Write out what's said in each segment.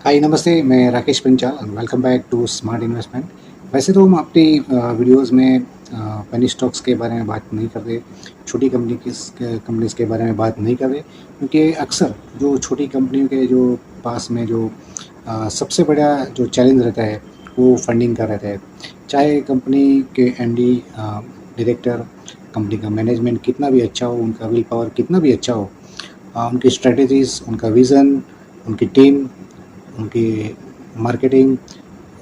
हाय नमस्ते, मैं Rakesh Panchal and welcome back to smart investment. वैसे तो हम अपनी वीडियोस में पेनी स्टॉक्स के बारे में बात नहीं करते, छोटी कंपनीज के बारे में बात नहीं करते, क्योंकि अक्सर जो छोटी कंपनियों के जो पास में जो सबसे बड़ा जो चैलेंज रहता है वो फंडिंग का रहता है। चाहे कंपनी के एमडी, डायरेक्टर, कंपनी का मैनेजमेंट कितना भी अच्छा हो, उनका विल पावर कितना भी अच्छा हो, उनकी स्ट्रेटजीज, उनका विज़न, उनकी टीम, उनकी मार्केटिंग,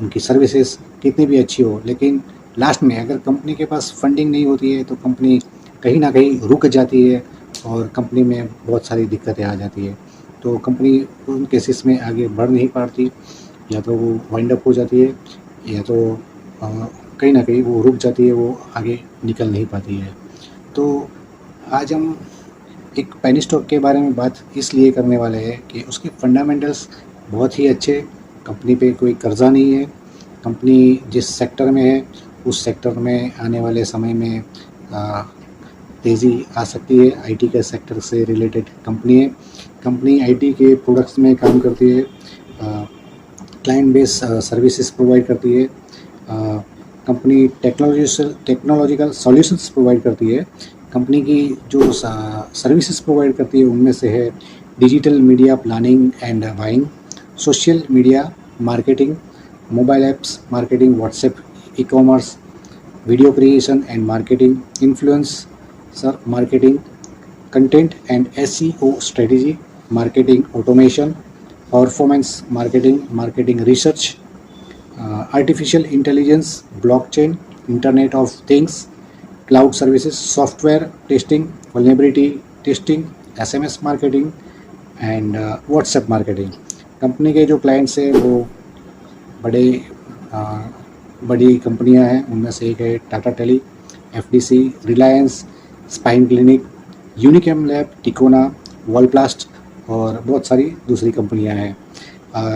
उनकी सर्विसेज कितनी भी अच्छी हो, लेकिन लास्ट में अगर कंपनी के पास फंडिंग नहीं होती है तो कंपनी कहीं ना कहीं रुक जाती है और कंपनी में बहुत सारी दिक्कतें आ जाती है। तो कंपनी उन केसेस में आगे बढ़ नहीं पाती, या तो वो वाइंड अप हो जाती है, या तो कहीं ना कहीं वो रुक जाती है, वो आगे निकल नहीं पाती है। तो आज हम एक पेनी स्टॉक के बारे में बात इसलिए करने वाले हैं कि उसके फंडामेंटल्स बहुत ही अच्छे, कंपनी पे कोई कर्जा नहीं है, कंपनी जिस सेक्टर में है उस सेक्टर में आने वाले समय में तेज़ी आ सकती है। आईटी के सेक्टर से रिलेटेड कंपनी है, कंपनी आईटी के प्रोडक्ट्स में काम करती है, क्लाइंट बेस सर्विसेज प्रोवाइड करती है, कंपनी टेक्नोलॉजिकल सॉल्यूशंस प्रोवाइड करती है। कंपनी की जो सर्विसेज प्रोवाइड करती है उनमें से है digital media planning and buying, social media marketing, mobile apps marketing, WhatsApp, e commerce, video creation and marketing, influencer marketing, content and SEO strategy, marketing automation, performance marketing, marketing research, artificial intelligence, blockchain, internet of things, cloud services, software testing, vulnerability testing, SMS marketing and WhatsApp marketing. Company के जो clients हैं वो बड़े बड़ी कंपनियां हैं, उनमें से एक है Tata tele, FDC, Reliance, spine clinic, Unichem lab, Tikona, Wallplast और बहुत सारी दूसरी कंपनियां हैं।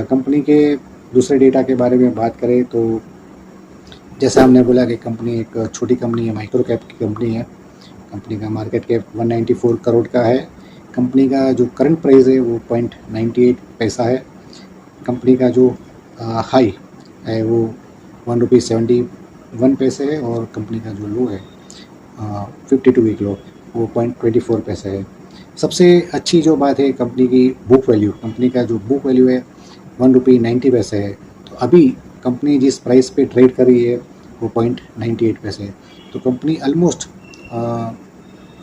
कंपनी के दूसरे डेटा के बारे में बात करें तो जैसा हमने बोला कि कंपनी एक छोटी कंपनी है, माइक्रो कैप की कंपनी है। कंपनी का मार्केट कैप 194 करोड़ का है। कंपनी का जो करंट प्राइस है वो 0.98 पैसा है। कंपनी का जो हाई है वो 1 रुपये 71 पैसे है, और कंपनी का जो लो है 52 वीक लो वो 0.24 पैसे है। सबसे अच्छी जो बात है कंपनी की बुक वैल्यू, कंपनी का जो बुक वैल्यू है 1 रुपये 90 पैसे है। तो अभी कंपनी जिस प्राइस पे ट्रेड कर रही है वो 0.98 पैसे है। तो कंपनी ऑलमोस्ट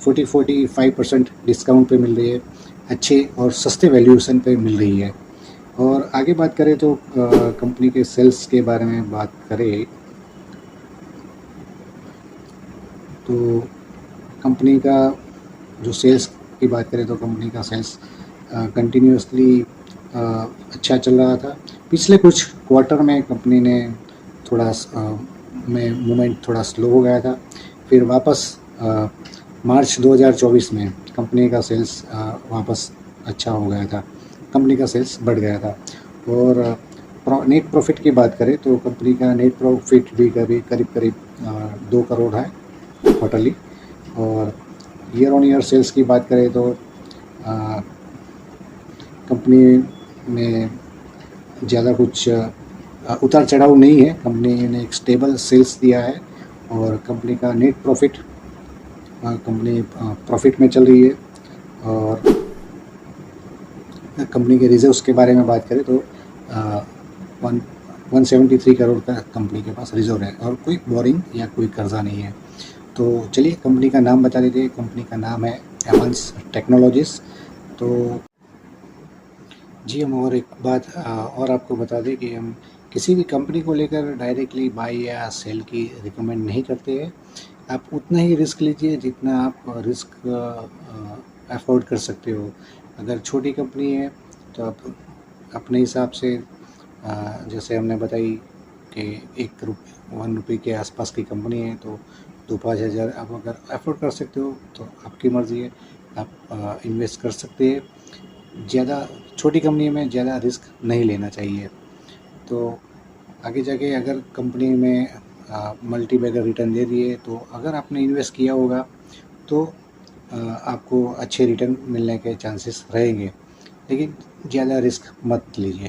45% डिस्काउंट पे मिल रही है, अच्छे और सस्ते वैल्यूएशन पे मिल रही है। और आगे बात करें तो कंपनी के सेल्स के बारे में बात करें तो कंपनी का जो सेल्स की बात करें तो कंपनी का सेल्स कंटिन्यूसली अच्छा चल रहा था। पिछले कुछ क्वार्टर में कंपनी ने थोड़ा में मूवमेंट थोड़ा स्लो हो गया था, फिर वापस मार्च 2024 में कंपनी का सेल्स वापस अच्छा हो गया था, कंपनी का सेल्स बढ़ गया था। और नेट प्रॉफिट की बात करें तो कंपनी का नेट प्रॉफिट भी करीब करीब 2 करोड़ है क्वार्टरली। और ईयर ऑन ईयर सेल्स की बात करें तो कंपनी में ज़्यादा कुछ उतार चढ़ाव नहीं है, कंपनी ने एक स्टेबल सेल्स दिया है। और कंपनी का नेट प्रॉफिट, कंपनी प्रॉफिट में चल रही है। और कंपनी के रिजर्व्स के बारे में बात करें तो 173 करोड़ का कंपनी के पास रिजर्व है, और कोई बोरिंग या कोई कर्जा नहीं है। तो चलिए कंपनी का नाम बता देते हैं। कंपनी का नाम है एमंस टेक्नोलॉजीज। तो जी, हम और एक बात और आपको बता दें कि हम किसी भी कंपनी को लेकर डायरेक्टली बाई या सेल की रिकमेंड नहीं करते हैं। आप उतना ही रिस्क लीजिए जितना आप रिस्क अफोर्ड कर सकते हो। अगर छोटी कंपनी है तो आप अपने हिसाब से जैसे हमने बताई कि 1 रुपये के आसपास की कंपनी है तो 2-5 हज़ार आप अगर अफोर्ड कर सकते हो तो आपकी मर्ज़ी है, आप इन्वेस्ट कर सकते हैं। ज़्यादा छोटी कंपनी में ज़्यादा रिस्क नहीं लेना चाहिए। तो आगे जाके अगर कंपनी में मल्टी बैगर रिटर्न दे दिए तो अगर आपने इन्वेस्ट किया होगा तो आपको अच्छे रिटर्न मिलने के चांसेस रहेंगे, लेकिन ज़्यादा रिस्क मत लीजिए।